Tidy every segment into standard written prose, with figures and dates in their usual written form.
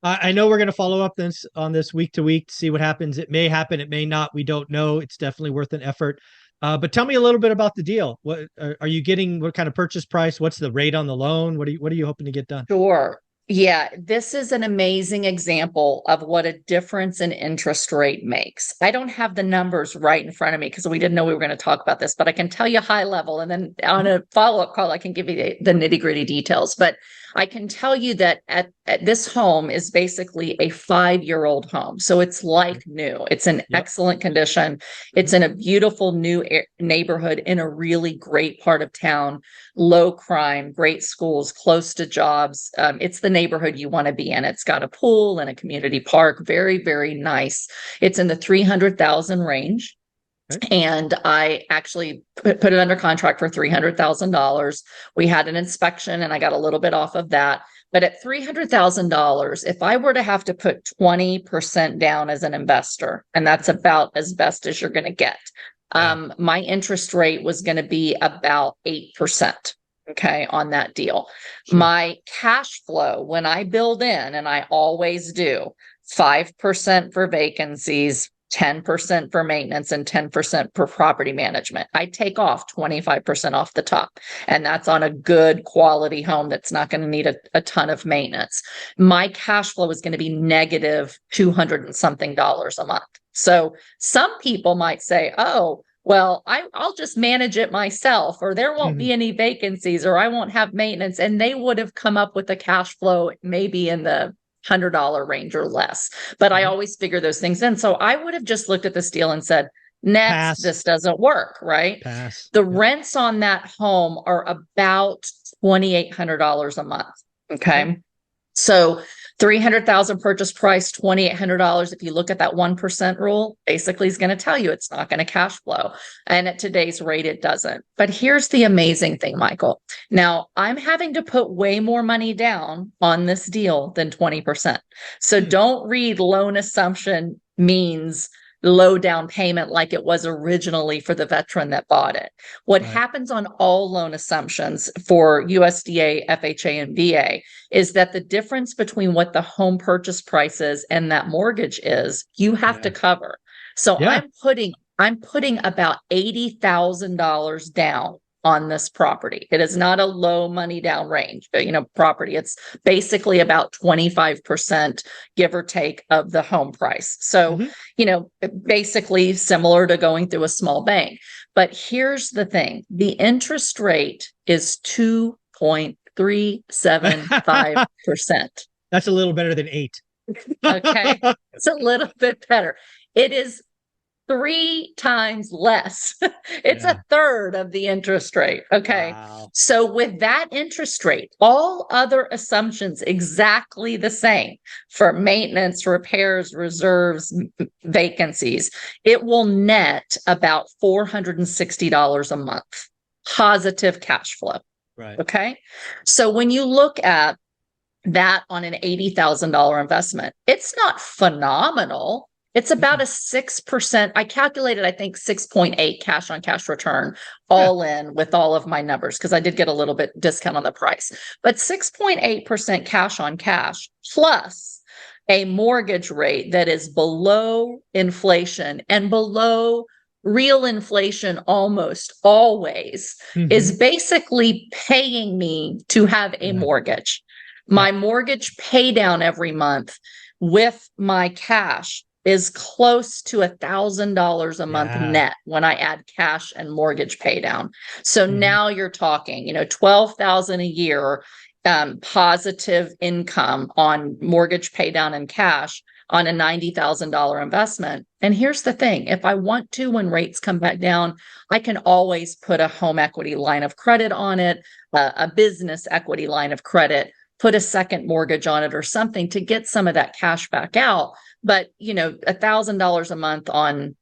I know we're going to follow up on this week to week to see what happens. It may happen, it may not. We don't know. It's definitely worth an effort. But tell me a little bit about the deal. What are you getting? What kind of purchase price? What's the rate on the loan? What are you hoping to get done? Sure. Yeah, this is an amazing example of what a difference in interest rate makes. I don't have the numbers right in front of me because we didn't know we were going to talk about this, but I can tell you high level. And then on a follow-up call, I can give you the nitty-gritty details. But I can tell you that at this home is basically a 5-year-old home. So it's like new. It's in excellent condition. It's in a beautiful new neighborhood in a really great part of town, low crime, great schools, close to jobs. It's the neighborhood you want to be in. It's got a pool and a community park. Very, very nice. It's in the 300,000 range. Okay. And I actually put it under contract for $300,000. We had an inspection and I got a little bit off of that. But at $300,000, if I were to have to put 20% down as an investor, and that's about as best as you're going to get, my interest rate was going to be about 8%. Okay, on that deal. Sure. My cash flow, when I build in, and I always do, 5% for vacancies, 10% for maintenance, and 10% for property management. I take off 25% off the top, and that's on a good quality home that's not going to need a ton of maintenance. My cash flow is going to be negative $200 and something a month. So some people might say, oh, well, I'll just manage it myself, or there won't be any vacancies, or I won't have maintenance. And they would have come up with a cash flow maybe in the $100 range or less. But I always figure those things in. So I would have just looked at this deal and said, next, Pass. this doesn't work, right? Pass. The rents on that home are about $2,800 a month. Okay. So 300,000 purchase price, $2,800. If you look at that 1% rule, basically is going to tell you it's not going to cash flow. And at today's rate, it doesn't. But here's the amazing thing, Michael. Now I'm having to put way more money down on this deal than 20%. So don't read loan assumption means low down payment like it was originally for the veteran that bought it. What happens on all loan assumptions for USDA, FHA, and VA is that the difference between what the home purchase price is and that mortgage is, you have to cover. So I'm putting about $80,000 down on this property. It is not a low money down range, property. It's basically about 25%, give or take, of the home price. So, basically similar to going through a small bank. But here's the thing. The interest rate is 2.375%. That's a little better than 8. Okay. It's a little bit better. It is 3 times less. It's a third of the interest rate. Okay. Wow. So with that interest rate, all other assumptions exactly the same for maintenance, repairs, reserves, vacancies, it will net about $460 a month, positive cash flow. Right. Okay. So when you look at that on an $80,000 investment, it's not phenomenal. It's about a 6%. I calculated, I think, 6.8 cash on cash return all in with all of my numbers, because I did get a little bit discount on the price. But 6.8% cash on cash plus a mortgage rate that is below inflation and below real inflation almost always is basically paying me to have a mortgage. My mortgage pay down every month with my cash is close to $1,000 a month net when I add cash and mortgage pay down. So now you're talking, $12,000 a year positive income on mortgage pay down and cash on a $90,000 investment. And here's the thing. If I want to, when rates come back down, I can always put a home equity line of credit on it, a business equity line of credit, put a second mortgage on it or something to get some of that cash back out. But, $1,000 a month on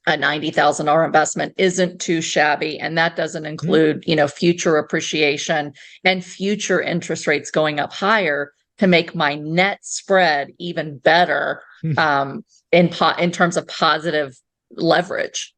a $90,000 investment isn't too shabby. And that doesn't include, future appreciation and future interest rates going up higher to make my net spread even better in terms of positive leverage.